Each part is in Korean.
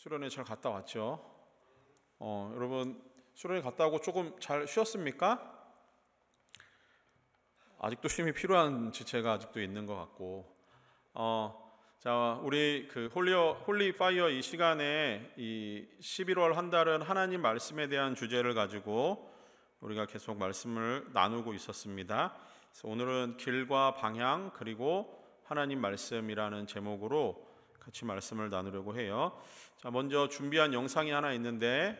수련회 잘 갔다 왔죠? 여러분 수련회 갔다 오고 조금 잘 쉬었습니까? 아직도 쉼이 필요한 지체가 아직도 있는 것 같고, 자, 우리 그 홀리 파이어 이 시간에 이 11월 한 달은 하나님 말씀에 대한 주제를 가지고 우리가 계속 말씀을 나누고 있었습니다. 그래서 오늘은 길과 방향 그리고 하나님 말씀이라는 제목으로 같이 말씀을 나누려고 해요. 자, 먼저 준비한 영상이 하나 있는데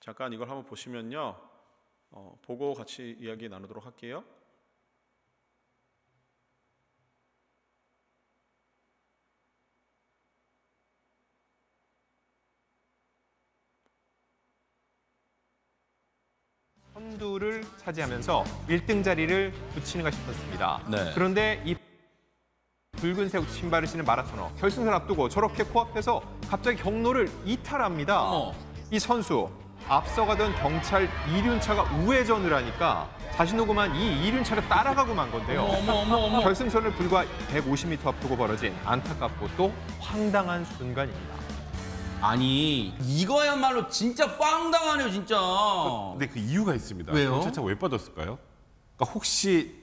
잠깐 이걸 한번 보시면요, 보고 같이 이야기 나누도록 할게요. 선두를 차지하면서 1등 자리를 붙이는가 싶었습니다. 네. 그런데 이 붉은색 신발을 신은 마라토너 결승선 앞두고 저렇게 코앞에서 갑자기 경로를 이탈합니다. 이 선수 앞서가던 경찰 이륜차가 우회전을 하니까 자신도 그만 이 이륜차를 따라가고 만 건데요. 어머. 결승선을 불과 150m 앞두고 벌어진 안타깝고 또 황당한 순간입니다. 아니 이거야말로 진짜 황당하네요 진짜. 근데 그 이유가 있습니다. 왜요? 경찰차가 왜 빠졌을까요? 그러니까 혹시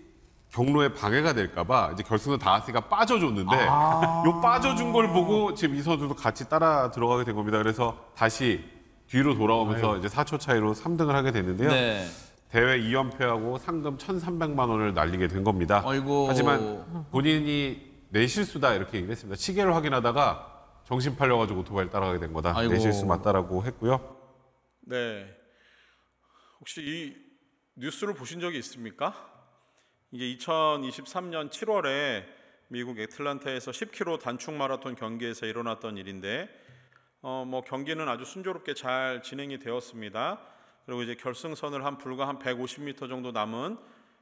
경로에 방해가 될까봐 이제 결승선 다 왔으니까 빠져줬는데 요 빠져준 걸 보고 지금 이 선수도 같이 따라 들어가게 된 겁니다. 그래서 다시 뒤로 돌아오면서 이제 4초 차이로 3등을 하게 됐는데요. 네. 대회 2연패하고 상금 1,300만 원을 날리게 된 겁니다. 아이고. 하지만 본인이 내 실수다 이렇게 얘기를 했습니다. 시계를 확인하다가 정신 팔려가지고 오토바이를 따라가게 된 거다. 아이고. 내 실수 맞다라고 했고요. 네, 혹시 이 뉴스를 보신 적이 있습니까? 이게 2023년 7월에 미국 애틀란타에서 10km 단축 마라톤 경기에서 일어났던 일인데, 경기는 아주 순조롭게 잘 진행이 되었습니다. 그리고 이제 결승선을 불과 한 150m 정도 남은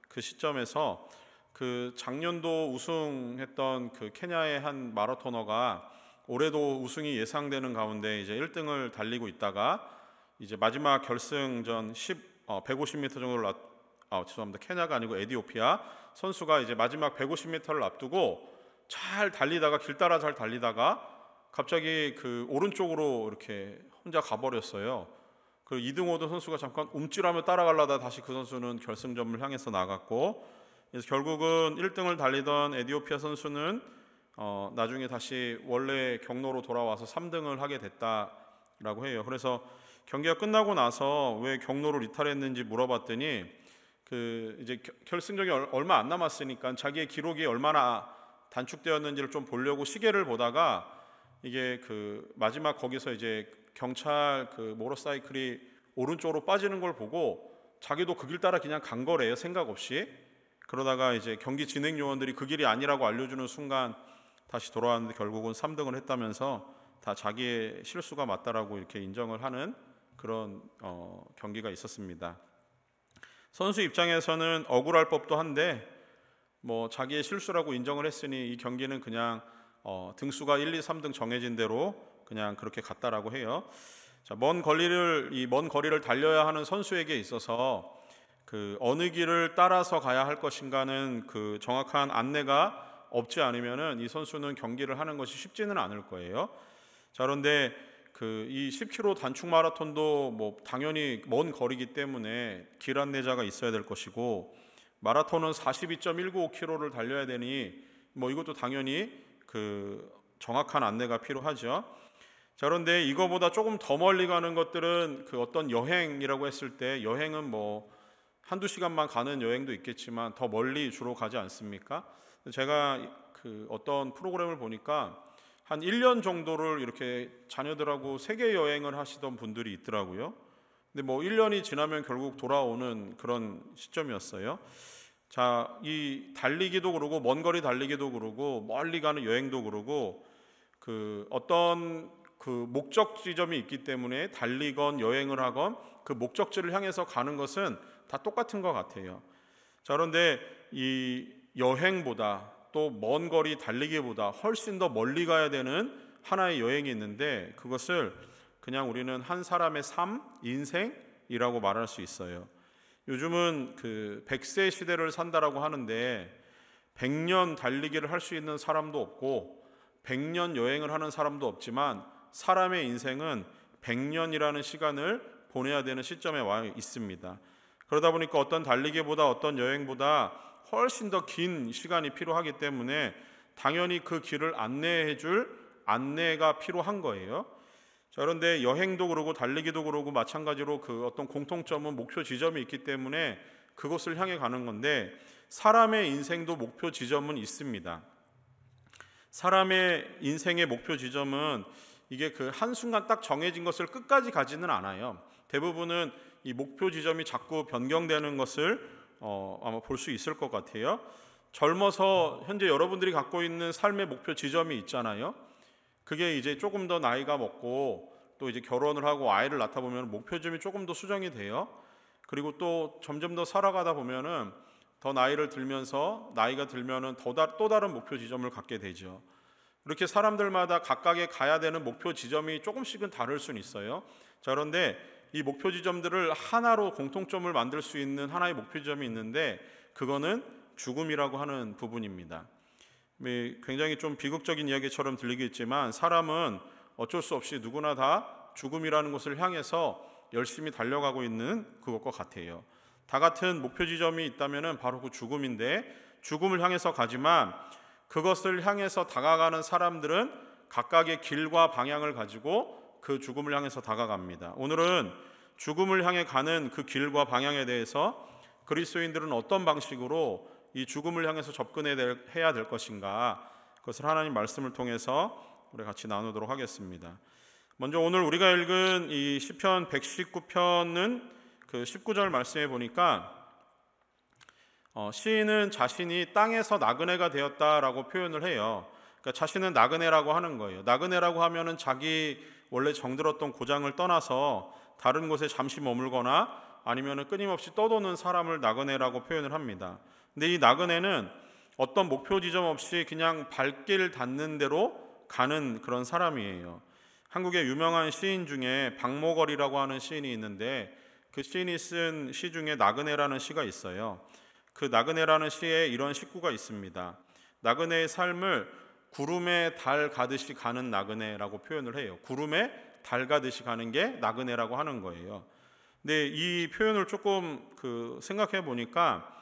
그 시점에서 그 작년도 우승했던 그 케냐의 한 마라토너가 올해도 우승이 예상되는 가운데 이제 1등을 달리고 있다가 이제 마지막 결승전 150m 정도를 죄송합니다. 케냐가 아니고 에티오피아 선수가 이제 마지막 150m를 앞두고 잘 달리다가 길 따라 잘 달리다가 갑자기 그 오른쪽으로 이렇게 혼자 가버렸어요. 그 2등, 5등 선수가 잠깐 움찔하며 따라가려다 다시 그 선수는 결승점을 향해서 나갔고, 그래서 결국은 1등을 달리던 에티오피아 선수는 나중에 다시 원래 경로로 돌아와서 3등을 하게 됐다라고 해요. 그래서 경기가 끝나고 나서 왜 경로를 이탈했는지 물어봤더니 그 이제 결승전이 얼마 안 남았으니까 자기의 기록이 얼마나 단축되었는지를 좀 보려고 시계를 보다가 이게 그 마지막 거기서 이제 경찰 그 모터사이클이 오른쪽으로 빠지는 걸 보고 자기도 그 길 따라 그냥 간 거래요, 생각 없이. 그러다가 이제 경기 진행 요원들이 그 길이 아니라고 알려주는 순간 다시 돌아왔는데 결국은 3등을 했다면서 다 자기의 실수가 맞다라고 이렇게 인정을 하는 그런 경기가 있었습니다. 선수 입장에서는 억울할 법도 한데 자기의 실수라고 인정을 했으니 이 경기는 그냥 등수가 1, 2, 3등 정해진 대로 그냥 그렇게 갔다라고 해요. 자, 먼 거리를 달려야 하는 선수에게 있어서 그 어느 길을 따라서 가야 할 것인가는 그 정확한 안내가 없지 않으면은 이 선수는 경기를 하는 것이 쉽지는 않을 거예요. 자, 그런데 그 이 10km 단축 마라톤도 당연히 먼 거리이기 때문에 길 안내자가 있어야 될 것이고, 마라톤은 42.195km를 달려야 되니 이것도 당연히 그 정확한 안내가 필요하죠. 자, 그런데 이거보다 조금 더 멀리 가는 것들은 그 어떤 여행이라고 했을 때 여행은 한두 시간만 가는 여행도 있겠지만 더 멀리 주로 가지 않습니까? 제가 그 어떤 프로그램을 보니까 한 1년 정도를 이렇게 자녀들하고 세계 여행을 하시던 분들이 있더라고요. 근데 1년이 지나면 결국 돌아오는 그런 시점이었어요. 자, 이 달리기도 그러고 먼 거리 달리기도 그러고 멀리 가는 여행도 그러고 그 어떤 그 목적 지점이 있기 때문에 달리건 여행을 하건 그 목적지를 향해서 가는 것은 다 똑같은 것 같아요. 자, 그런데 이 여행보다 또 먼 거리 달리기보다 훨씬 더 멀리 가야 되는 하나의 여행이 있는데, 그것을 그냥 우리는 한 사람의 삶, 인생이라고 말할 수 있어요. 요즘은 그 100세 시대를 산다라고 하는데 100년 달리기를 할 수 있는 사람도 없고 100년 여행을 하는 사람도 없지만 사람의 인생은 100년이라는 시간을 보내야 되는 시점에 와 있습니다. 그러다 보니까 어떤 달리기보다 어떤 여행보다 훨씬 더 긴 시간이 필요하기 때문에 당연히 그 길을 안내해 줄 안내가 필요한 거예요. 자, 그런데 여행도 그러고 달리기도 그러고 마찬가지로 그 어떤 공통점은 목표 지점이 있기 때문에 그곳을 향해 가는 건데, 사람의 인생도 목표 지점은 있습니다. 사람의 인생의 목표 지점은 이게 그 한순간 딱 정해진 것을 끝까지 가지는 않아요. 대부분은 이 목표 지점이 자꾸 변경되는 것을 아마 볼 수 있을 것 같아요. 젊어서 현재 여러분들이 갖고 있는 삶의 목표 지점이 있잖아요. 그게 이제 조금 더 나이가 먹고 또 이제 결혼을 하고 아이를 낳다 보면 목표 지점이 조금 더 수정이 돼요. 그리고 또 점점 더 살아가다 보면은 더 나이를 들면서 나이가 들면은 또 다른 목표 지점을 갖게 되죠. 이렇게 사람들마다 각각의 가야 되는 목표 지점이 조금씩은 다를 수는 있어요. 자, 그런데 이 목표 지점들을 하나로 공통점을 만들 수 있는 하나의 목표 지점이 있는데, 그거는 죽음이라고 하는 부분입니다. 굉장히 좀 비극적인 이야기처럼 들리겠지만 사람은 어쩔 수 없이 누구나 다 죽음이라는 곳을 향해서 열심히 달려가고 있는 그것과 같아요. 다 같은 목표 지점이 있다면 바로 그 죽음인데, 죽음을 향해서 가지만 그것을 향해서 다가가는 사람들은 각각의 길과 방향을 가지고 그 죽음을 향해서 다가갑니다. 오늘은 죽음을 향해 가는 그 길과 방향에 대해서 그리스도인들은 어떤 방식으로 이 죽음을 향해서 접근해야 될 것인가, 그것을 하나님 말씀을 통해서 우리 같이 나누도록 하겠습니다. 먼저 오늘 우리가 읽은 이 시편 119편은 그 19절 말씀에 보니까 시인은 자신이 땅에서 나그네가 되었다라고 표현을 해요. 그러니까 자신은 나그네라고 하는 거예요. 나그네라고 하면은 자기 원래 정들었던 고장을 떠나서 다른 곳에 잠시 머물거나 아니면은 끊임없이 떠도는 사람을 나그네라고 표현을 합니다. 근데 이 나그네는 어떤 목표 지점 없이 그냥 발길 닿는 대로 가는 그런 사람이에요. 한국의 유명한 시인 중에 박모걸이라고 하는 시인이 있는데, 그 시인이 쓴 시 중에 나그네라는 시가 있어요. 그 나그네라는 시에 이런 식구가 있습니다. 나그네의 삶을 구름에 달 가듯이 가는 나그네라고 표현을 해요. 구름에 달 가듯이 가는 게 나그네라고 하는 거예요. 근데 이 표현을 조금 생각해 보니까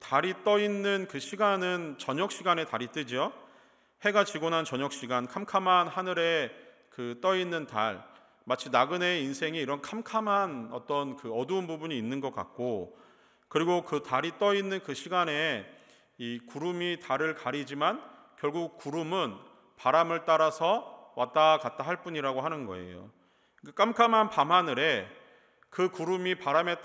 달이 떠 있는 그 시간은 저녁 시간에 달이 뜨죠. 해가 지고 난 저녁 시간, 캄캄한 하늘에 떠 있는 달, 마치 나그네의 인생에 이런 캄캄한 어떤 그 어두운 부분이 있는 것 같고, 그리고 그 달이 떠 있는 그 시간에 이 구름이 달을 가리지만 결국 구름은 바람을 따라서 왔다 갔다 할 뿐이라고 하는 거예요. 그 깜깜한 밤하늘에 그 구름이 바람에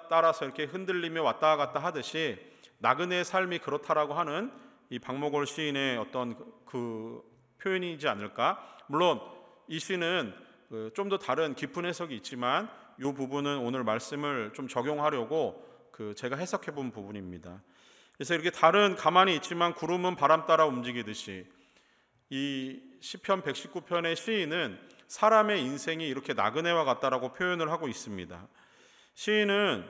따라서 이렇게 흔들리며 왔다 갔다 하듯이 나그네의 삶이 그렇다라고 하는 이 박모걸 시인의 어떤 그 표현이지 않을까? 물론 이 시는 좀 더 다른 깊은 해석이 있지만 이 부분은 오늘 말씀을 좀 적용하려고 제가 해석해 본 부분입니다. 그래서 이렇게 달은 가만히 있지만 구름은 바람 따라 움직이듯이 이 시편 119편의 시인은 사람의 인생이 이렇게 나그네와 같다라고 표현을 하고 있습니다. 시인은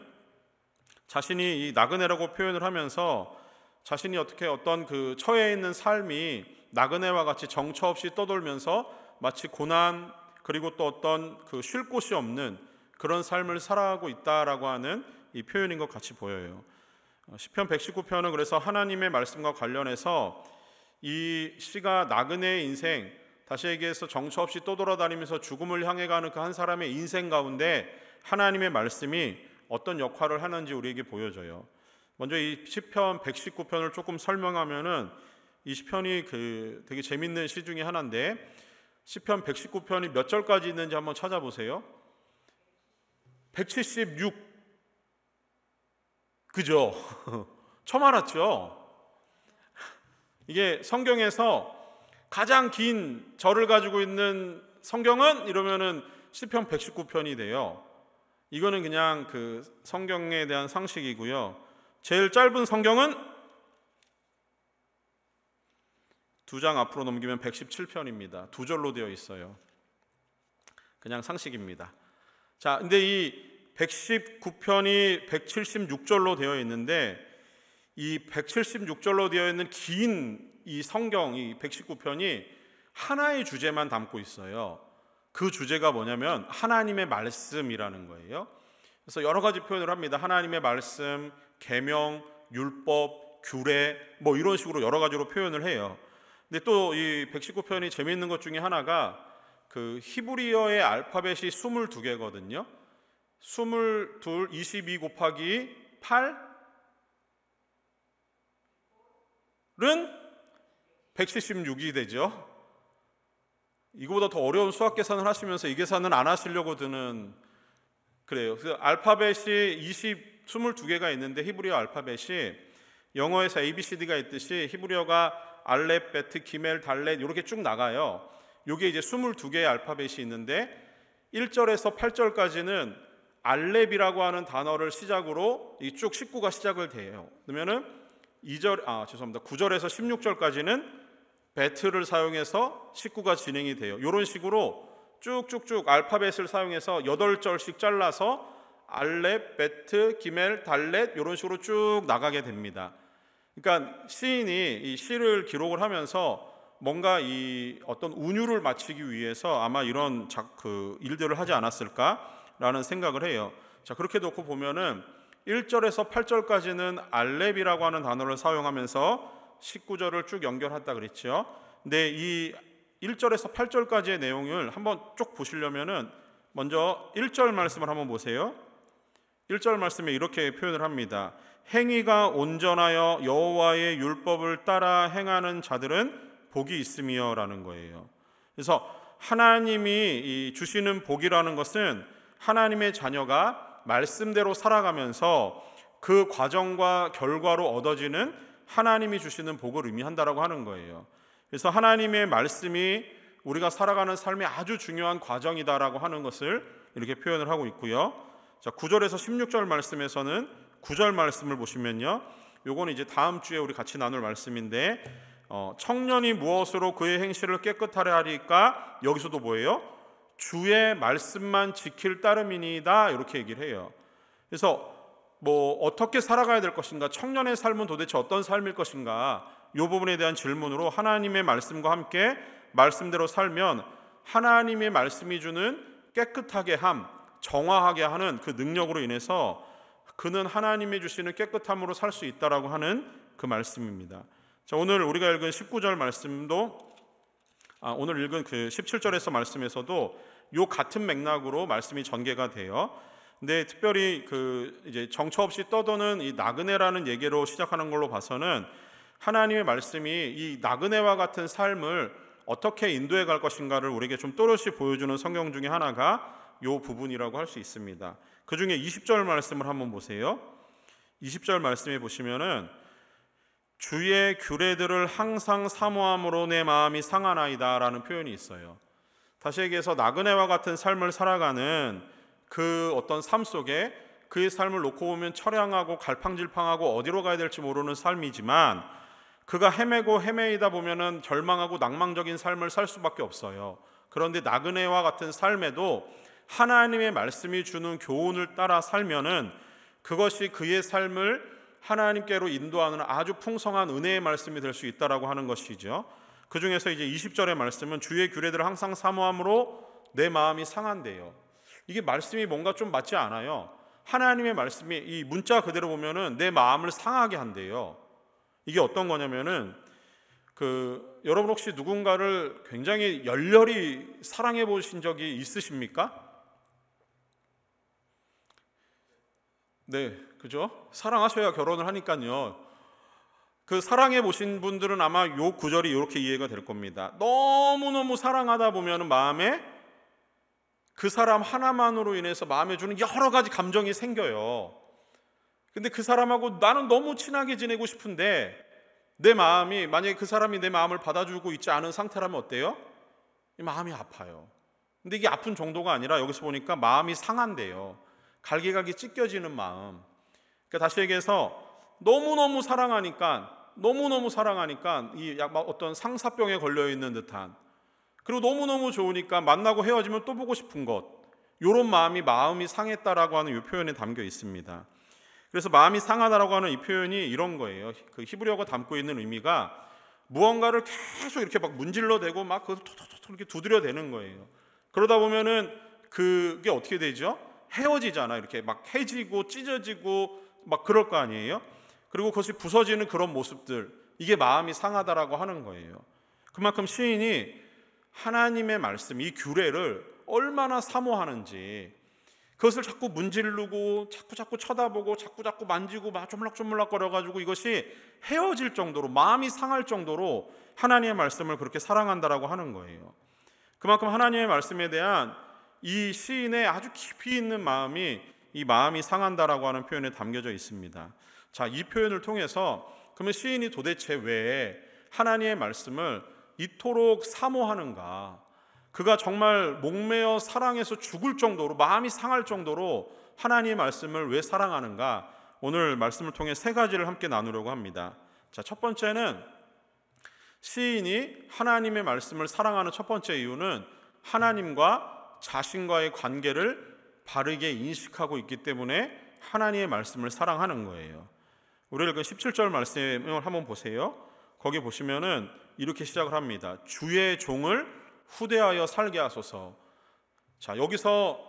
자신이 이 나그네라고 표현을 하면서 자신이 어떤 처해 있는 삶이 나그네와 같이 정처 없이 떠돌면서 마치 고난 그리고 또 어떤 쉴 곳이 없는 그런 삶을 살아가고 있다라고 하는 이 표현인 것 같이 보여요. 시편 119편은 그래서 하나님의 말씀과 관련해서 이 시가 나그네의 인생, 다시 얘기해서 정처 없이 떠돌아다니면서 죽음을 향해 가는 그 한 사람의 인생 가운데 하나님의 말씀이 어떤 역할을 하는지 우리에게 보여줘요. 먼저 이 시편 119편을 조금 설명하면은 이 시편이 되게 재밌는 시 중에 하나인데, 시편 119편이 몇 절까지 있는지 한번 찾아보세요. 176. 그죠? 처음 알았죠? 이게 성경에서 가장 긴 절을 가지고 있는 성경은 이러면은 시편 119편이 돼요. 이거는 그냥 성경에 대한 상식이고요. 제일 짧은 성경은 2장 앞으로 넘기면 117편입니다. 2절로 되어 있어요. 그냥 상식입니다. 자, 근데 이 119편이 176절로 되어 있는데, 이 176절로 되어 있는 긴 이 성경, 이 119편이 하나의 주제만 담고 있어요. 그 주제가 뭐냐면 하나님의 말씀이라는 거예요. 그래서 여러 가지 표현을 합니다. 하나님의 말씀, 계명, 율법, 규례 뭐 이런 식으로 여러 가지로 표현을 해요. 근데 또 이 119편이 재미있는 것 중에 하나가 그 히브리어의 알파벳이 22개거든요. 22, 22 곱하기 8은 176이 되죠. 이거보다 더 어려운 수학 계산을 하시면서 이 계산은 안 하시려고 드는 그래요. 그래서 알파벳이 22개가 있는데 히브리어 알파벳이 영어에서 ABCD가 있듯이 히브리어가 알렙, 베트, 기멜, 달렛 이렇게 쭉 나가요. 이게 이제 22개의 알파벳이 있는데 1절에서 8절까지는 알렙이라고 하는 단어를 시작으로 쭉 식구가 시작을 돼요. 그러면은 9절에서 16절까지는 베트를 사용해서 식구가 진행이 돼요. 이런 식으로 쭉쭉쭉 알파벳을 사용해서 8절씩 잘라서 알렙, 베트, 기멜, 달렛 이런 식으로 쭉 나가게 됩니다. 그러니까 시인이 이 시를 기록을 하면서 뭔가 이 어떤 운율을 맞추기 위해서 아마 이런 일들을 하지 않았을까라는 생각을 해요. 자, 그렇게 놓고 보면은 1절에서 8절까지는 알렙이라고 하는 단어를 사용하면서 19절을 쭉 연결했다 그랬죠. 근데 이 1절에서 8절까지의 내용을 한번 쭉 보시려면은 먼저 1절 말씀을 한번 보세요. 1절 말씀에 이렇게 표현을 합니다. 행위가 온전하여 여호와의 율법을 따라 행하는 자들은 복이 있으며라는 거예요. 그래서 하나님이 주시는 복이라는 것은 하나님의 자녀가 말씀대로 살아가면서 그 과정과 결과로 얻어지는 하나님이 주시는 복을 의미한다라고 하는 거예요. 그래서 하나님의 말씀이 우리가 살아가는 삶의 아주 중요한 과정이다라고 하는 것을 이렇게 표현을 하고 있고요. 자, 9절에서 16절 말씀에서는 9절 말씀을 보시면요. 요거는 이제 다음 주에 우리 같이 나눌 말씀인데 청년이 무엇으로 그의 행실을 깨끗하게 하리까? 여기서도 뭐예요? 주의 말씀만 지킬 따름이니이다 이렇게 얘기를 해요. 그래서 뭐 어떻게 살아가야 될 것인가, 청년의 삶은 도대체 어떤 삶일 것인가, 이 부분에 대한 질문으로 하나님의 말씀과 함께 말씀대로 살면 하나님의 말씀이 주는 깨끗하게 함, 정화하게 하는 그 능력으로 인해서 그는 하나님이 주시는 깨끗함으로 살 수 있다라고 하는 그 말씀입니다. 자, 오늘 우리가 읽은 19절 말씀도 오늘 읽은 그 17절에서 말씀에서도 요 같은 맥락으로 말씀이 전개가 돼요. 근데 특별히 이제 정처 없이 떠도는 이 나그네라는 얘기로 시작하는 걸로 봐서는 하나님의 말씀이 이 나그네와 같은 삶을 어떻게 인도해 갈 것인가를 우리에게 좀 또렷이 보여주는 성경 중에 하나가 요 부분이라고 할 수 있습니다. 그 중에 20절 말씀을 한번 보세요. 20절 말씀에 보시면은 주의 규례들을 항상 사모함으로 내 마음이 상하나이다 라는 표현이 있어요. 다시 얘기해서 나그네와 같은 삶을 살아가는 그 어떤 삶 속에 그의 삶을 놓고 보면 처량하고 갈팡질팡하고 어디로 가야 될지 모르는 삶이지만 그가 헤매고 헤매이다 보면은 절망하고 낭망적인 삶을 살 수밖에 없어요. 그런데 나그네와 같은 삶에도 하나님의 말씀이 주는 교훈을 따라 살면은 그것이 그의 삶을 하나님께로 인도하는 아주 풍성한 은혜의 말씀이 될 수 있다라고 하는 것이죠. 그 중에서 이제 20절의 말씀은 주의 규례들을 항상 사모함으로 내 마음이 상한대요. 이게 말씀이 뭔가 좀 맞지 않아요. 하나님의 말씀이 이 문자 그대로 보면은 내 마음을 상하게 한대요. 이게 어떤 거냐면은 여러분 혹시 누군가를 굉장히 열렬히 사랑해 보신 적이 있으십니까? 네, 그죠? 사랑하셔야 결혼을 하니까요. 그 사랑해 보신 분들은 아마 요 구절이 이렇게 이해가 될 겁니다. 너무너무 사랑하다 보면 마음에 그 사람 하나만으로 인해서 마음에 주는 여러 가지 감정이 생겨요. 근데 그 사람하고 나는 너무 친하게 지내고 싶은데 내 마음이, 만약에 그 사람이 내 마음을 받아주고 있지 않은 상태라면 어때요? 이 마음이 아파요. 근데 이게 아픈 정도가 아니라 여기서 보니까 마음이 상한대요. 갈기갈기 찢겨지는 마음. 그러니까 다시 얘기해서 너무너무 사랑하니까 이 어떤 상사병에 걸려있는 듯한, 그리고 너무너무 좋으니까 만나고 헤어지면 또 보고 싶은 것, 이런 마음이 상했다라고 하는 이 표현에 담겨 있습니다. 그래서 마음이 상하다라고 하는 이 표현이 이런 거예요. 그 히브리어가 담고 있는 의미가 무언가를 계속 이렇게 막 문질러대고 막 그것을 톡톡톡 이렇게 두드려대는 거예요. 그러다 보면은 그게 어떻게 되죠? 헤어지잖아. 이렇게 막 해지고 찢어지고 막 그럴 거 아니에요. 그리고 그것이 부서지는 그런 모습들, 이게 마음이 상하다라고 하는 거예요. 그만큼 시인이 하나님의 말씀, 이 규례를 얼마나 사모하는지, 그것을 자꾸 문지르고 자꾸 쳐다보고 자꾸 만지고 막 조물락조물락 거려가지고 이것이 헤어질 정도로, 마음이 상할 정도로 하나님의 말씀을 그렇게 사랑한다라고 하는 거예요. 그만큼 하나님의 말씀에 대한 이 시인의 아주 깊이 있는 마음이, 이 마음이 상한다라고 하는 표현에 담겨져 있습니다. 자, 이 표현을 통해서 그러면 시인이 도대체 왜 하나님의 말씀을 이토록 사모하는가? 그가 정말 목매어 사랑해서 죽을 정도로, 마음이 상할 정도로 하나님의 말씀을 왜 사랑하는가? 오늘 말씀을 통해 세 가지를 함께 나누려고 합니다. 자, 첫 번째는 시인이 하나님의 말씀을 사랑하는 첫 번째 이유는 하나님과 자신과의 관계를 바르게 인식하고 있기 때문에 하나님의 말씀을 사랑하는 거예요. 우리 읽은 17절 말씀을 한번 보세요. 거기 보시면은 이렇게 시작을 합니다. 주의 종을 후대하여 살게 하소서. 자, 여기서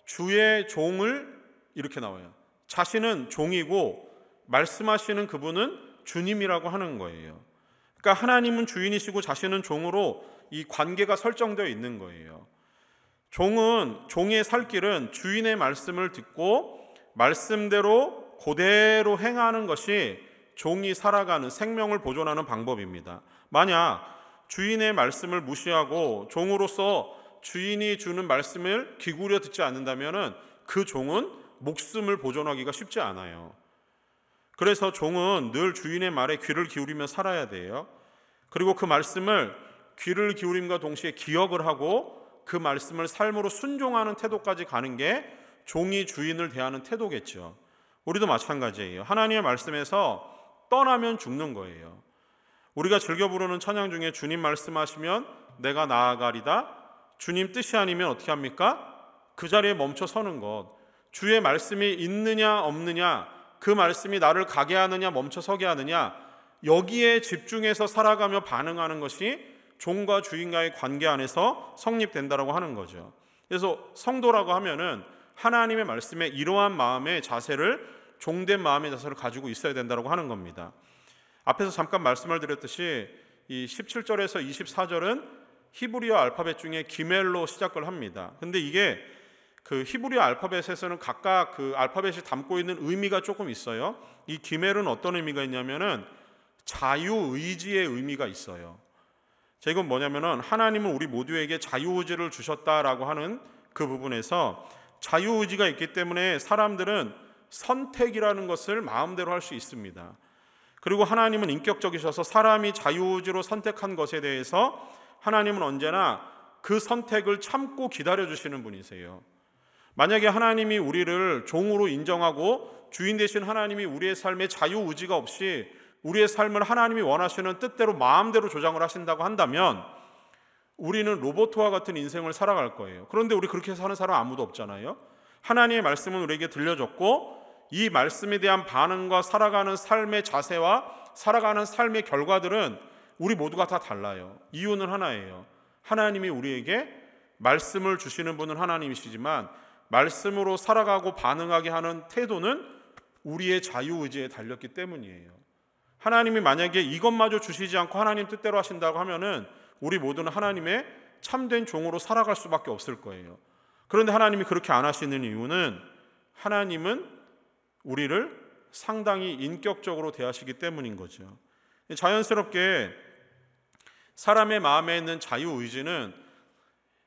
주의 종을 이렇게 나와요. 자신은 종이고 말씀하시는 그분은 주님이라고 하는 거예요. 그러니까 하나님은 주인이시고 자신은 종으로 이 관계가 설정되어 있는 거예요. 종의 살 길은 주인의 말씀을 듣고 말씀대로 그대로 행하는 것이 종이 살아가는, 생명을 보존하는 방법입니다. 만약 주인의 말씀을 무시하고 종으로서 주인이 주는 말씀을 기울여 듣지 않는다면 그 종은 목숨을 보존하기가 쉽지 않아요. 그래서 종은 늘 주인의 말에 귀를 기울이며 살아야 돼요. 그리고 그 말씀을 귀를 기울임과 동시에 기억을 하고 그 말씀을 삶으로 순종하는 태도까지 가는 게 종이 주인을 대하는 태도겠죠. 우리도 마찬가지예요. 하나님의 말씀에서 떠나면 죽는 거예요. 우리가 즐겨 부르는 찬양 중에 주님 말씀하시면 내가 나아가리다, 주님 뜻이 아니면 어떻게 합니까? 그 자리에 멈춰 서는 것. 주의 말씀이 있느냐 없느냐, 그 말씀이 나를 가게 하느냐 멈춰 서게 하느냐, 여기에 집중해서 살아가며 반응하는 것이 종과 주인과의 관계 안에서 성립된다라고 하는 거죠. 그래서 성도라고 하면은 하나님의 말씀에 이러한 마음의 자세를, 종된 마음의 자세를 가지고 있어야 된다고 하는 겁니다. 앞에서 잠깐 말씀을 드렸듯이 이 17절에서 24절은 히브리어 알파벳 중에 기멜로 시작을 합니다. 근데 이게 그 히브리어 알파벳에서는 각각 그 알파벳이 담고 있는 의미가 조금 있어요. 이 기멜은 어떤 의미가 있냐면은 자유의지의 의미가 있어요. 자, 이건 뭐냐면은 하나님은 우리 모두에게 자유의지를 주셨다라고 하는 그 부분에서 자유의지가 있기 때문에 사람들은 선택이라는 것을 마음대로 할 수 있습니다. 그리고 하나님은 인격적이셔서 사람이 자유의지로 선택한 것에 대해서 하나님은 언제나 그 선택을 참고 기다려주시는 분이세요. 만약에 하나님이 우리를 종으로 인정하고 주인 되신 하나님이 우리의 삶에 자유의지가 없이 우리의 삶을 하나님이 원하시는 뜻대로 마음대로 조장을 하신다고 한다면 우리는 로봇과 같은 인생을 살아갈 거예요. 그런데 우리 그렇게 사는 사람 아무도 없잖아요. 하나님의 말씀은 우리에게 들려줬고 이 말씀에 대한 반응과 살아가는 삶의 자세와 살아가는 삶의 결과들은 우리 모두가 다 달라요. 이유는 하나예요. 하나님이 우리에게 말씀을 주시는 분은 하나님이시지만 말씀으로 살아가고 반응하게 하는 태도는 우리의 자유의지에 달렸기 때문이에요. 하나님이 만약에 이것마저 주시지 않고 하나님 뜻대로 하신다고 하면은 우리 모두는 하나님의 참된 종으로 살아갈 수밖에 없을 거예요. 그런데 하나님이 그렇게 안 하시는 이유는 하나님은 우리를 상당히 인격적으로 대하시기 때문인 거죠. 자연스럽게 사람의 마음에 있는 자유의지는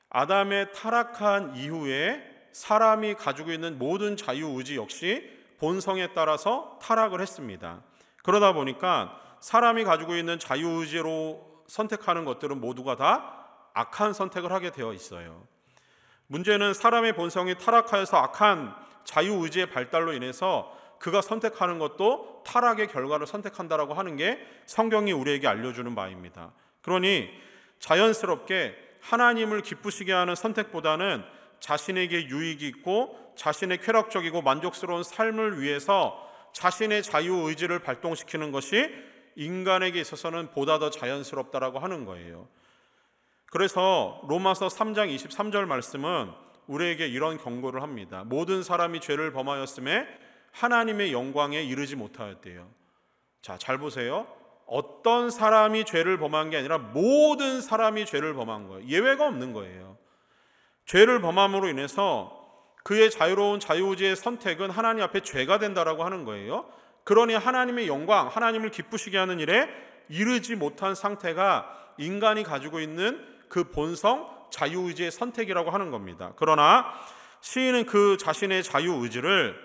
아담의 타락한 이후에 사람이 가지고 있는 모든 자유의지 역시 본성에 따라서 타락을 했습니다. 그러다 보니까 사람이 가지고 있는 자유의지로 선택하는 것들은 모두가 다 악한 선택을 하게 되어 있어요. 문제는 사람의 본성이 타락하여서 악한 자유의지의 발달로 인해서 그가 선택하는 것도 타락의 결과를 선택한다라고 하는 게 성경이 우리에게 알려주는 바입니다. 그러니 자연스럽게 하나님을 기쁘시게 하는 선택보다는 자신에게 유익이 있고 자신의 쾌락적이고 만족스러운 삶을 위해서 자신의 자유의지를 발동시키는 것이 인간에게 있어서는 보다 더 자연스럽다라고 하는 거예요. 그래서 로마서 3장 23절 말씀은 우리에게 이런 경고를 합니다. 모든 사람이 죄를 범하였음에 하나님의 영광에 이르지 못하였대요. 자, 잘 보세요. 어떤 사람이 죄를 범한 게 아니라 모든 사람이 죄를 범한 거예요. 예외가 없는 거예요. 죄를 범함으로 인해서 그의 자유로운 자유의지의 선택은 하나님 앞에 죄가 된다라고 하는 거예요. 그러니 하나님의 영광, 하나님을 기쁘시게 하는 일에 이르지 못한 상태가 인간이 가지고 있는 그 본성, 자유의지의 선택이라고 하는 겁니다. 그러나 시인은 그 자신의 자유의지를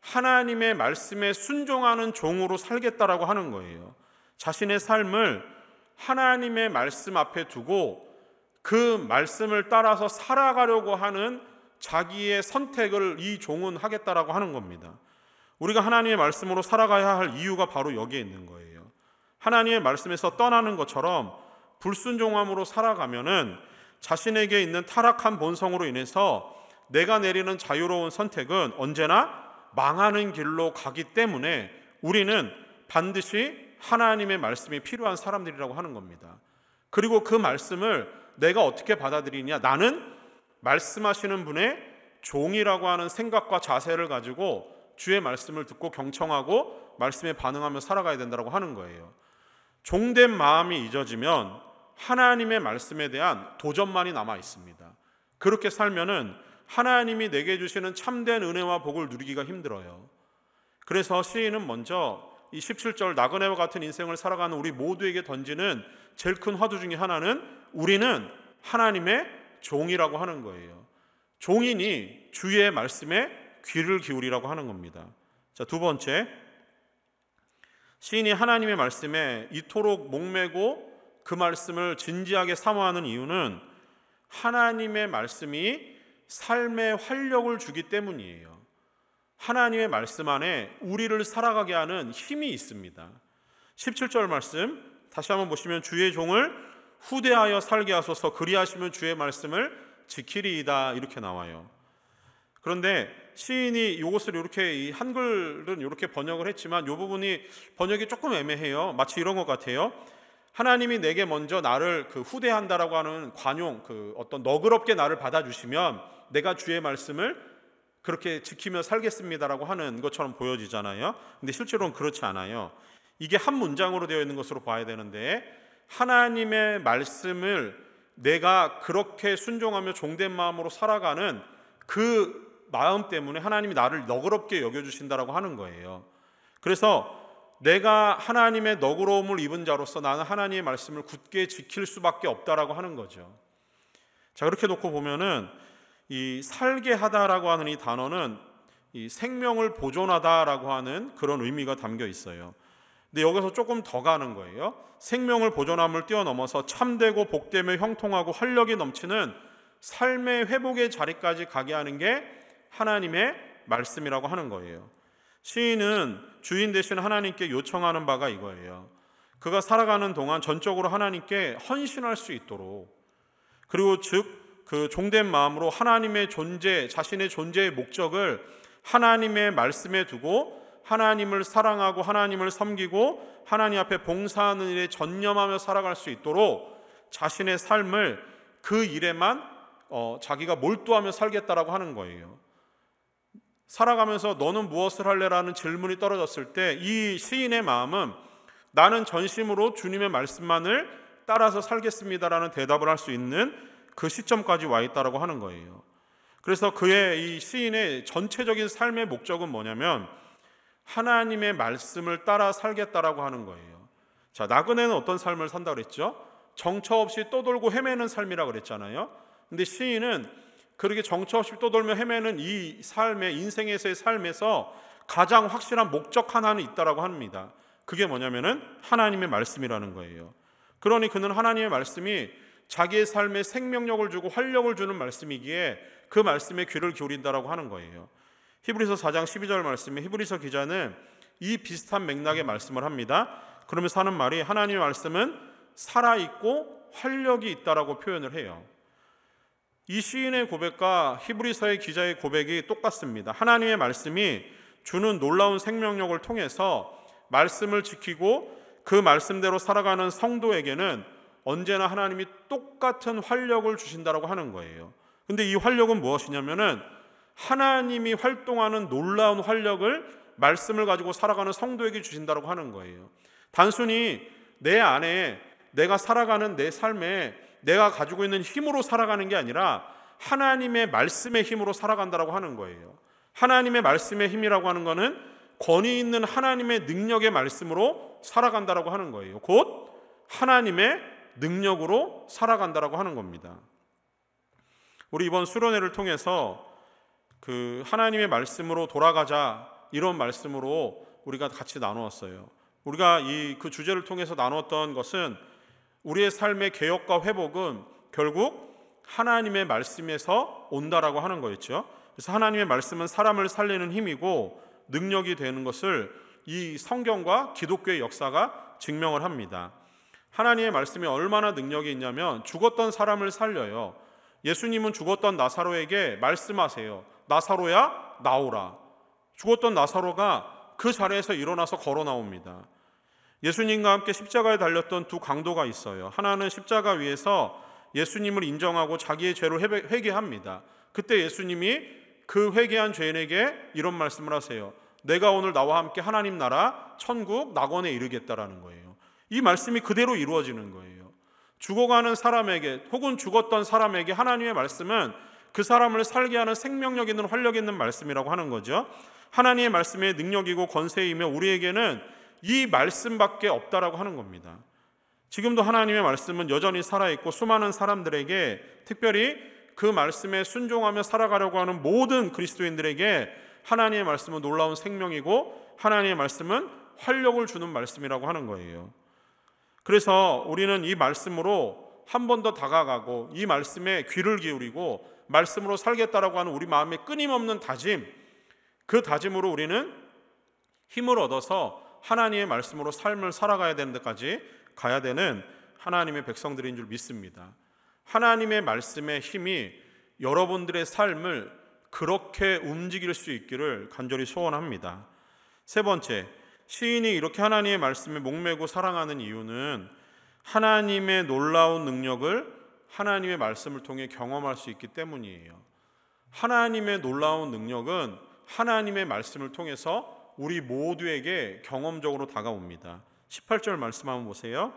하나님의 말씀에 순종하는 종으로 살겠다라고 하는 거예요. 자신의 삶을 하나님의 말씀 앞에 두고 그 말씀을 따라서 살아가려고 하는 자기의 선택을 이 종은 하겠다라고 하는 겁니다. 우리가 하나님의 말씀으로 살아가야 할 이유가 바로 여기에 있는 거예요. 하나님의 말씀에서 떠나는 것처럼 불순종함으로 살아가면은 자신에게 있는 타락한 본성으로 인해서 내가 내리는 자유로운 선택은 언제나 망하는 길로 가기 때문에 우리는 반드시 하나님의 말씀이 필요한 사람들이라고 하는 겁니다. 그리고 그 말씀을 내가 어떻게 받아들이냐? 나는 말씀하시는 분의 종이라고 하는 생각과 자세를 가지고 주의 말씀을 듣고 경청하고 말씀에 반응하며 살아가야 된다고 하는 거예요. 종된 마음이 잊어지면 하나님의 말씀에 대한 도전만이 남아 있습니다. 그렇게 살면은 하나님이 내게 주시는 참된 은혜와 복을 누리기가 힘들어요. 그래서 시인은 먼저 이 17절 나그네와 같은 인생을 살아가는 우리 모두에게 던지는 제일 큰 화두 중에 하나는 우리는 하나님의 종이라고 하는 거예요. 종이니 주의 말씀에 귀를 기울이라고 하는 겁니다. 자, 두 번째, 시인이 하나님의 말씀에 이토록 목매고 그 말씀을 진지하게 사모하는 이유는 하나님의 말씀이 삶의 활력을 주기 때문이에요. 하나님의 말씀 안에 우리를 살아가게 하는 힘이 있습니다. 17절 말씀 다시 한번 보시면 주의 종을 후대하여 살게 하소서 그리하시면 주의 말씀을 지키리이다 이렇게 나와요. 그런데 시인이 이것을 이렇게 이 한글은 이렇게 번역을 했지만 이 부분이 번역이 조금 애매해요. 마치 이런 것 같아요. 하나님이 내게 먼저 나를 후대한다라고 하는 관용, 어떤 너그럽게 나를 받아주시면 내가 주의 말씀을 그렇게 지키며 살겠습니다라고 하는 것처럼 보여지잖아요. 근데 실제로는 그렇지 않아요. 이게 한 문장으로 되어 있는 것으로 봐야 되는데 하나님의 말씀을 내가 그렇게 순종하며 종된 마음으로 살아가는 그 마음 때문에 하나님이 나를 너그럽게 여겨주신다라고 하는 거예요. 그래서 내가 하나님의 너그러움을 입은 자로서 나는 하나님의 말씀을 굳게 지킬 수밖에 없다라고 하는 거죠. 자, 그렇게 놓고 보면은 이 살게 하다라고 하는 이 단어는 이 생명을 보존하다라고 하는 그런 의미가 담겨 있어요. 근데 여기서 조금 더 가는 거예요. 생명을 보존함을 뛰어넘어서 참되고 복되며 형통하고 활력이 넘치는 삶의 회복의 자리까지 가게 하는 게 하나님의 말씀이라고 하는 거예요. 시인은 주인 되신 하나님께 요청하는 바가 이거예요. 그가 살아가는 동안 전적으로 하나님께 헌신할 수 있도록, 그리고 즉 그 종된 마음으로 하나님의 존재, 자신의 존재의 목적을 하나님의 말씀에 두고 하나님을 사랑하고 하나님을 섬기고 하나님 앞에 봉사하는 일에 전념하며 살아갈 수 있도록 자신의 삶을 그 일에만 자기가 몰두하며 살겠다라고 하는 거예요. 살아가면서 너는 무엇을 할래라는 질문이 떨어졌을 때 이 시인의 마음은 나는 전심으로 주님의 말씀만을 따라서 살겠습니다라는 대답을 할 수 있는 그 시점까지 와 있다라고 하는 거예요. 그래서 그의 이 시인의 전체적인 삶의 목적은 뭐냐면 하나님의 말씀을 따라 살겠다라고 하는 거예요. 자, 나그네는 어떤 삶을 산다고 그랬죠? 정처 없이 떠돌고 헤매는 삶이라고 그랬잖아요. 근데 시인은 그렇게 정처 없이 떠돌며 헤매는 이 삶의 인생에서의 삶에서 가장 확실한 목적 하나는 있다라고 합니다. 그게 뭐냐면은 하나님의 말씀이라는 거예요. 그러니 그는 하나님의 말씀이 자기의 삶에 생명력을 주고 활력을 주는 말씀이기에 그 말씀에 귀를 기울인다라고 하는 거예요. 히브리서 4장 12절 말씀에 히브리서 기자는 이 비슷한 맥락의 말씀을 합니다. 그러면서 하는 말이 하나님의 말씀은 살아있고 활력이 있다라고 표현을 해요. 이 시인의 고백과 히브리서의 기자의 고백이 똑같습니다. 하나님의 말씀이 주는 놀라운 생명력을 통해서 말씀을 지키고 그 말씀대로 살아가는 성도에게는 언제나 하나님이 똑같은 활력을 주신다라고 하는 거예요. 근데 이 활력은 무엇이냐면은 하나님이 활동하는 놀라운 활력을 말씀을 가지고 살아가는 성도에게 주신다라고 하는 거예요. 단순히 내 안에 내가 살아가는 내 삶에 내가 가지고 있는 힘으로 살아가는 게 아니라 하나님의 말씀의 힘으로 살아간다라고 하는 거예요. 하나님의 말씀의 힘이라고 하는 거는 권위 있는 하나님의 능력의 말씀으로 살아간다라고 하는 거예요. 곧 하나님의 능력으로 살아간다라고 하는 겁니다. 우리 이번 수련회를 통해서 그 하나님의 말씀으로 돌아가자 이런 말씀으로 우리가 같이 나누었어요. 우리가 그 주제를 통해서 나누었던 것은 우리의 삶의 개혁과 회복은 결국 하나님의 말씀에서 온다라고 하는 거였죠. 그래서 하나님의 말씀은 사람을 살리는 힘이고 능력이 되는 것을 이 성경과 기독교의 역사가 증명을 합니다. 하나님의 말씀이 얼마나 능력이 있냐면 죽었던 사람을 살려요. 예수님은 죽었던 나사로에게 말씀하세요. 나사로야 나오라. 죽었던 나사로가 그 자리에서 일어나서 걸어 나옵니다. 예수님과 함께 십자가에 달렸던 두 강도가 있어요. 하나는 십자가 위에서 예수님을 인정하고 자기의 죄를 회개합니다. 그때 예수님이 그 회개한 죄인에게 이런 말씀을 하세요. 내가 오늘 나와 함께 하나님 나라 천국 낙원에 이르겠다라는 거예요. 이 말씀이 그대로 이루어지는 거예요. 죽어가는 사람에게 혹은 죽었던 사람에게 하나님의 말씀은 그 사람을 살게 하는 생명력 있는 활력 있는 말씀이라고 하는 거죠. 하나님의 말씀의 능력이고 권세이며 우리에게는 이 말씀밖에 없다라고 하는 겁니다. 지금도 하나님의 말씀은 여전히 살아있고 수많은 사람들에게 특별히 그 말씀에 순종하며 살아가려고 하는 모든 그리스도인들에게 하나님의 말씀은 놀라운 생명이고 하나님의 말씀은 활력을 주는 말씀이라고 하는 거예요. 그래서 우리는 이 말씀으로 한 번 더 다가가고 이 말씀에 귀를 기울이고 말씀으로 살겠다라고 하는 우리 마음의 끊임없는 다짐, 그 다짐으로 우리는 힘을 얻어서 하나님의 말씀으로 삶을 살아가야 되는 데까지 가야 되는 하나님의 백성들인 줄 믿습니다. 하나님의 말씀의 힘이 여러분들의 삶을 그렇게 움직일 수 있기를 간절히 소원합니다. 세 번째, 시인이 이렇게 하나님의 말씀에 목매고 사랑하는 이유는 하나님의 놀라운 능력을 하나님의 말씀을 통해 경험할 수 있기 때문이에요. 하나님의 놀라운 능력은 하나님의 말씀을 통해서 우리 모두에게 경험적으로 다가옵니다. 18절 말씀 한번 보세요.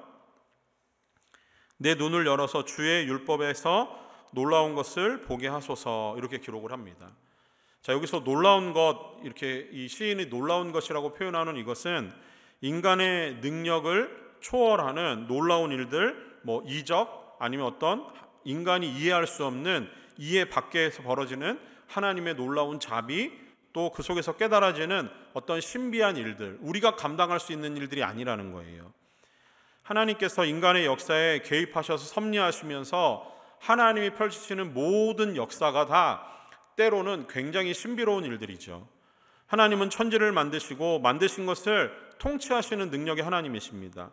내 눈을 열어서 주의 율법에서 놀라운 것을 보게 하소서, 이렇게 기록을 합니다. 자, 여기서 놀라운 것, 이렇게 이 시인이 놀라운 것이라고 표현하는 이것은 인간의 능력을 초월하는 놀라운 일들, 뭐 이적 아니면 어떤 인간이 이해할 수 없는 이해 밖에서 벌어지는 하나님의 놀라운 자비, 또 그 속에서 깨달아지는 어떤 신비한 일들, 우리가 감당할 수 있는 일들이 아니라는 거예요. 하나님께서 인간의 역사에 개입하셔서 섭리하시면서 하나님이 펼치시는 모든 역사가 다 때로는 굉장히 신비로운 일들이죠. 하나님은 천지를 만드시고 만드신 것을 통치하시는 능력의 하나님이십니다.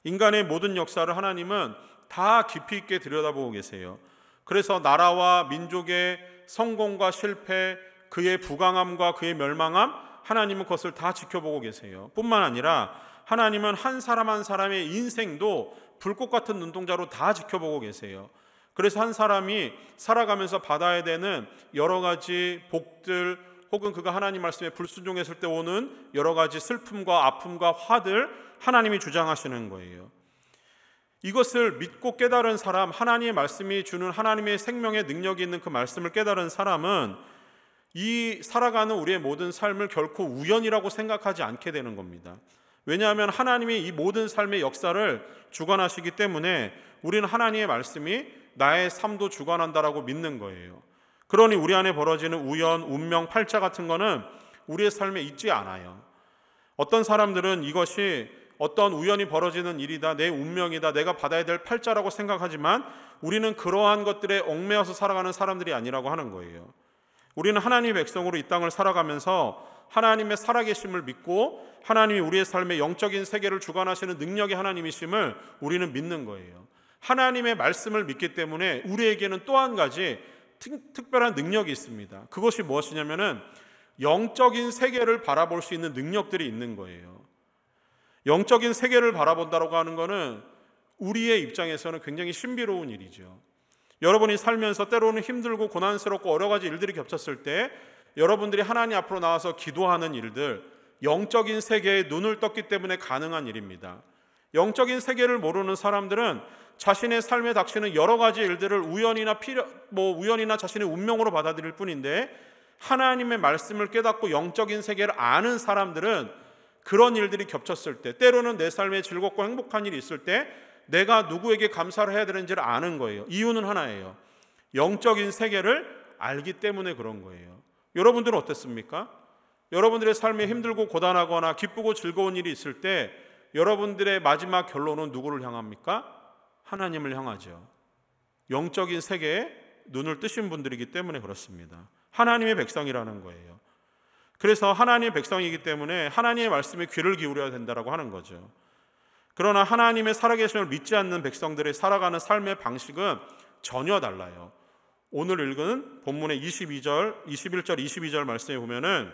인간의 모든 역사를 하나님은 다 깊이 있게 들여다보고 계세요. 그래서 나라와 민족의 성공과 실패, 그의 부강함과 그의 멸망함, 하나님은 그것을 다 지켜보고 계세요. 뿐만 아니라 하나님은 한 사람 한 사람의 인생도 불꽃 같은 눈동자로 다 지켜보고 계세요. 그래서 한 사람이 살아가면서 받아야 되는 여러 가지 복들, 혹은 그가 하나님 말씀에 불순종했을 때 오는 여러 가지 슬픔과 아픔과 화들, 하나님이 주장하시는 거예요. 이것을 믿고 깨달은 사람, 하나님의 말씀이 주는 하나님의 생명의 능력이 있는 그 말씀을 깨달은 사람은 이 살아가는 우리의 모든 삶을 결코 우연이라고 생각하지 않게 되는 겁니다. 왜냐하면 하나님이 이 모든 삶의 역사를 주관하시기 때문에 우리는 하나님의 말씀이 나의 삶도 주관한다라고 믿는 거예요. 그러니 우리 안에 벌어지는 우연, 운명, 팔자 같은 거는 우리의 삶에 있지 않아요. 어떤 사람들은 이것이 어떤 우연히 벌어지는 일이다, 내 운명이다, 내가 받아야 될 팔자라고 생각하지만 우리는 그러한 것들에 얽매여서 살아가는 사람들이 아니라고 하는 거예요. 우리는 하나님의 백성으로 이 땅을 살아가면서 하나님의 살아계심을 믿고 하나님이 우리의 삶의 영적인 세계를 주관하시는 능력의 하나님이심을 우리는 믿는 거예요. 하나님의 말씀을 믿기 때문에 우리에게는 또 한 가지 특별한 능력이 있습니다. 그것이 무엇이냐면은 영적인 세계를 바라볼 수 있는 능력들이 있는 거예요. 영적인 세계를 바라본다고 하는 것은 우리의 입장에서는 굉장히 신비로운 일이죠. 여러분이 살면서 때로는 힘들고 고난스럽고 여러 가지 일들이 겹쳤을 때 여러분들이 하나님 앞으로 나와서 기도하는 일들, 영적인 세계에 눈을 떴기 때문에 가능한 일입니다. 영적인 세계를 모르는 사람들은 자신의 삶에 닥치는 여러 가지 일들을 우연이나 자신의 운명으로 받아들일 뿐인데, 하나님의 말씀을 깨닫고 영적인 세계를 아는 사람들은 그런 일들이 겹쳤을 때, 때로는 내 삶에 즐겁고 행복한 일이 있을 때 내가 누구에게 감사를 해야 되는지를 아는 거예요. 이유는 하나예요. 영적인 세계를 알기 때문에 그런 거예요. 여러분들은 어땠습니까? 여러분들의 삶에 힘들고 고단하거나 기쁘고 즐거운 일이 있을 때 여러분들의 마지막 결론은 누구를 향합니까? 하나님을 향하죠. 영적인 세계에 눈을 뜨신 분들이기 때문에 그렇습니다. 하나님의 백성이라는 거예요. 그래서 하나님의 백성이기 때문에 하나님의 말씀에 귀를 기울여야 된다고 하는 거죠. 그러나 하나님의 살아계심을 믿지 않는 백성들의 살아가는 삶의 방식은 전혀 달라요. 오늘 읽은 본문의 21절, 22절 말씀에 보면은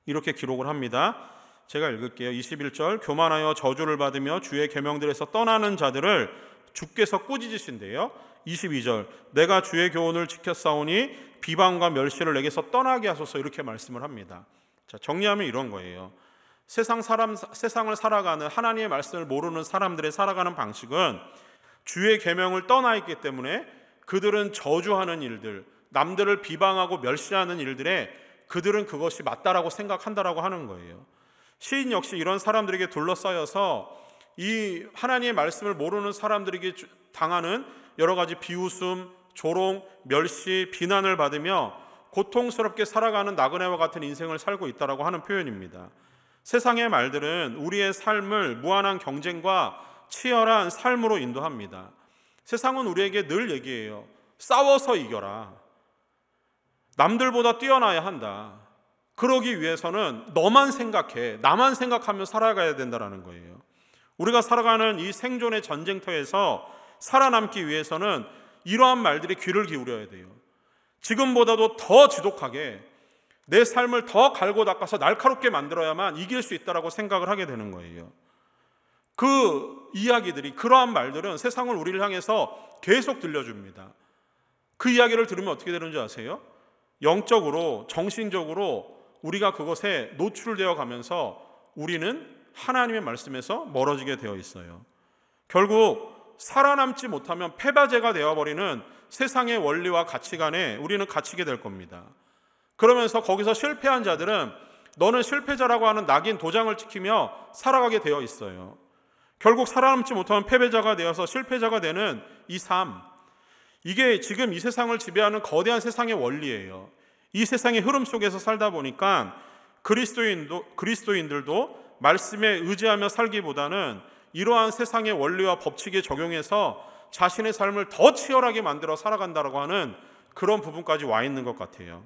이렇게 기록을 합니다. 제가 읽을게요. 21절, 교만하여 저주를 받으며 주의 계명들에서 떠나는 자들을 주께서 꾸짖으신대요. 22절, 내가 주의 교훈을 지켰사오니 비방과 멸시를 내게서 떠나게 하소서, 이렇게 말씀을 합니다. 자, 정리하면 이런 거예요. 세상을 살아가는, 하나님의 말씀을 모르는 사람들의 살아가는 방식은 주의 계명을 떠나 있기 때문에 그들은 저주하는 일들, 남들을 비방하고 멸시하는 일들에 그들은 그것이 맞다라고 생각한다라고 하는 거예요. 시인 역시 이런 사람들에게 둘러싸여서 이 하나님의 말씀을 모르는 사람들에게 당하는 여러 가지 비웃음, 조롱, 멸시, 비난을 받으며 고통스럽게 살아가는 나그네와 같은 인생을 살고 있다라고 하는 표현입니다. 세상의 말들은 우리의 삶을 무한한 경쟁과 치열한 삶으로 인도합니다. 세상은 우리에게 늘 얘기해요. 싸워서 이겨라. 남들보다 뛰어나야 한다. 그러기 위해서는 너만 생각해, 나만 생각하며 살아가야 된다는 거예요. 우리가 살아가는 이 생존의 전쟁터에서 살아남기 위해서는 이러한 말들이 귀를 기울여야 돼요. 지금보다도 더 지독하게 내 삶을 더 갈고 닦아서 날카롭게 만들어야만 이길 수 있다고 생각을 하게 되는 거예요. 그 이야기들이, 그러한 말들은 세상을 우리를 향해서 계속 들려줍니다. 그 이야기를 들으면 어떻게 되는지 아세요? 영적으로, 정신적으로 우리가 그것에 노출되어 가면서 우리는 하나님의 말씀에서 멀어지게 되어 있어요. 결국 살아남지 못하면 패배자가 되어버리는 세상의 원리와 가치관에 우리는 갇히게 될 겁니다. 그러면서 거기서 실패한 자들은 너는 실패자라고 하는 낙인 도장을 찍히며 살아가게 되어 있어요. 결국 살아남지 못하면 패배자가 되어서 실패자가 되는 이 삶, 이게 지금 이 세상을 지배하는 거대한 세상의 원리예요. 이 세상의 흐름 속에서 살다 보니까 그리스도인들도 말씀에 의지하며 살기보다는 이러한 세상의 원리와 법칙에 적용해서 자신의 삶을 더 치열하게 만들어 살아간다고 하는 그런 부분까지 와 있는 것 같아요.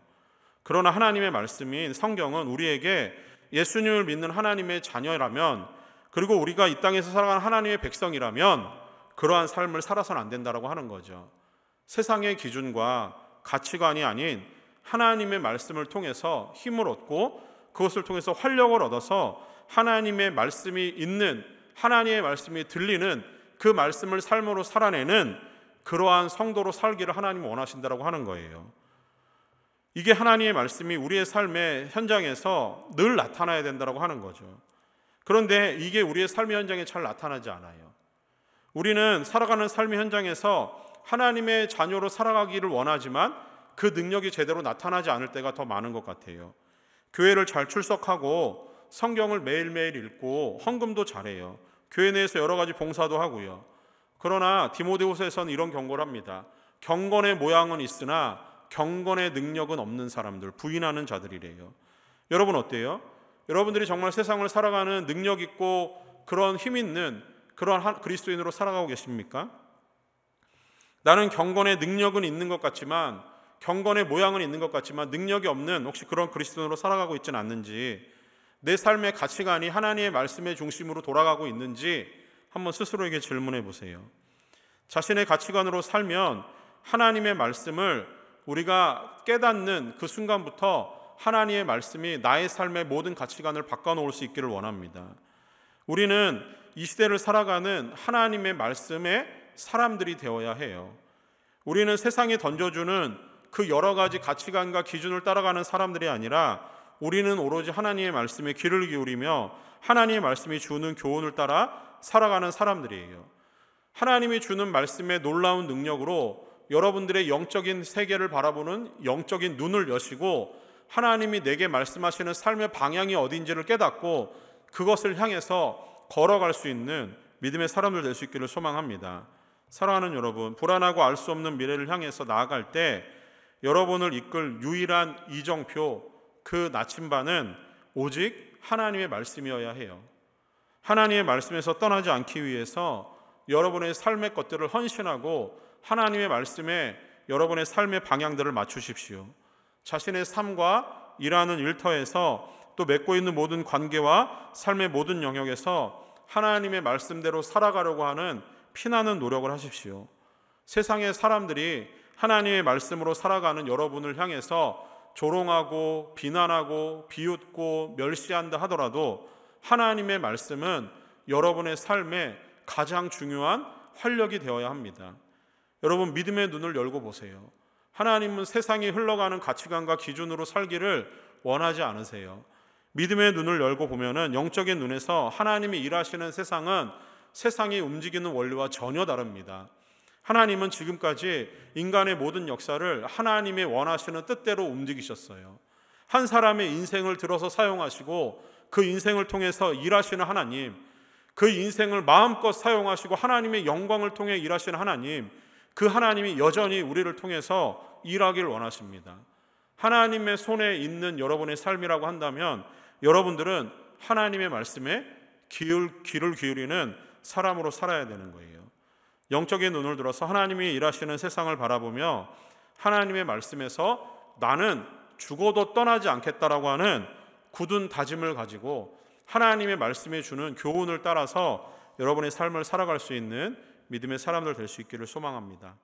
그러나 하나님의 말씀인 성경은 우리에게 예수님을 믿는 하나님의 자녀라면, 그리고 우리가 이 땅에서 살아가는 하나님의 백성이라면 그러한 삶을 살아서는 안 된다고 하는 거죠. 세상의 기준과 가치관이 아닌 하나님의 말씀을 통해서 힘을 얻고 그것을 통해서 활력을 얻어서 하나님의 말씀이 있는, 하나님의 말씀이 들리는 그 말씀을 삶으로 살아내는 그러한 성도로 살기를 하나님이 원하신다고 하는 거예요. 이게 하나님의 말씀이 우리의 삶의 현장에서 늘 나타나야 된다고 하는 거죠. 그런데 이게 우리의 삶의 현장에 잘 나타나지 않아요. 우리는 살아가는 삶의 현장에서 하나님의 자녀로 살아가기를 원하지만 그 능력이 제대로 나타나지 않을 때가 더 많은 것 같아요. 교회를 잘 출석하고 성경을 매일매일 읽고 헌금도 잘해요. 교회 내에서 여러 가지 봉사도 하고요. 그러나 디모데후서에서는 이런 경고를 합니다. 경건의 모양은 있으나 경건의 능력은 없는 사람들, 부인하는 자들이래요. 여러분 어때요? 여러분들이 정말 세상을 살아가는 능력 있고 그런 힘 있는 그런 그리스도인으로 살아가고 계십니까? 나는 경건의 능력은 있는 것 같지만, 경건의 모양은 있는 것 같지만 능력이 없는 혹시 그런 그리스도인으로 살아가고 있지는 않는지, 내 삶의 가치관이 하나님의 말씀의 중심으로 돌아가고 있는지 한번 스스로에게 질문해 보세요. 자신의 가치관으로 살면 하나님의 말씀을 우리가 깨닫는 그 순간부터 하나님의 말씀이 나의 삶의 모든 가치관을 바꿔놓을 수 있기를 원합니다. 우리는 이 시대를 살아가는 하나님의 말씀의 사람들이 되어야 해요. 우리는 세상이 던져주는 그 여러 가지 가치관과 기준을 따라가는 사람들이 아니라 우리는 오로지 하나님의 말씀에 귀를 기울이며 하나님의 말씀이 주는 교훈을 따라 살아가는 사람들이에요. 하나님이 주는 말씀의 놀라운 능력으로 여러분들의 영적인 세계를 바라보는 영적인 눈을 여시고 하나님이 내게 말씀하시는 삶의 방향이 어딘지를 깨닫고 그것을 향해서 걸어갈 수 있는 믿음의 사람들 될 수 있기를 소망합니다. 사랑하는 여러분, 불안하고 알 수 없는 미래를 향해서 나아갈 때 여러분을 이끌 유일한 이정표, 그 나침반은 오직 하나님의 말씀이어야 해요. 하나님의 말씀에서 떠나지 않기 위해서 여러분의 삶의 것들을 헌신하고 하나님의 말씀에 여러분의 삶의 방향들을 맞추십시오. 자신의 삶과 일하는 일터에서 또 맺고 있는 모든 관계와 삶의 모든 영역에서 하나님의 말씀대로 살아가려고 하는 피나는 노력을 하십시오. 세상의 사람들이 하나님의 말씀으로 살아가는 여러분을 향해서 조롱하고 비난하고 비웃고 멸시한다 하더라도 하나님의 말씀은 여러분의 삶에 가장 중요한 활력이 되어야 합니다. 여러분, 믿음의 눈을 열고 보세요. 하나님은 세상이 흘러가는 가치관과 기준으로 살기를 원하지 않으세요. 믿음의 눈을 열고 보면은 영적인 눈에서 하나님이 일하시는 세상은 세상이 움직이는 원리와 전혀 다릅니다. 하나님은 지금까지 인간의 모든 역사를 하나님의 원하시는 뜻대로 움직이셨어요. 한 사람의 인생을 들어서 사용하시고 그 인생을 통해서 일하시는 하나님, 그 인생을 마음껏 사용하시고 하나님의 영광을 통해 일하시는 하나님, 그 하나님이 여전히 우리를 통해서 일하길 원하십니다. 하나님의 손에 있는 여러분의 삶이라고 한다면 여러분들은 하나님의 말씀에 귀를 기울이는 사람으로 살아야 되는 거예요. 영적인 눈을 들어서 하나님이 일하시는 세상을 바라보며 하나님의 말씀에서 나는 죽어도 떠나지 않겠다라고 하는 굳은 다짐을 가지고 하나님의 말씀이 주는 교훈을 따라서 여러분의 삶을 살아갈 수 있는 믿음의 사람들 될 수 있기를 소망합니다.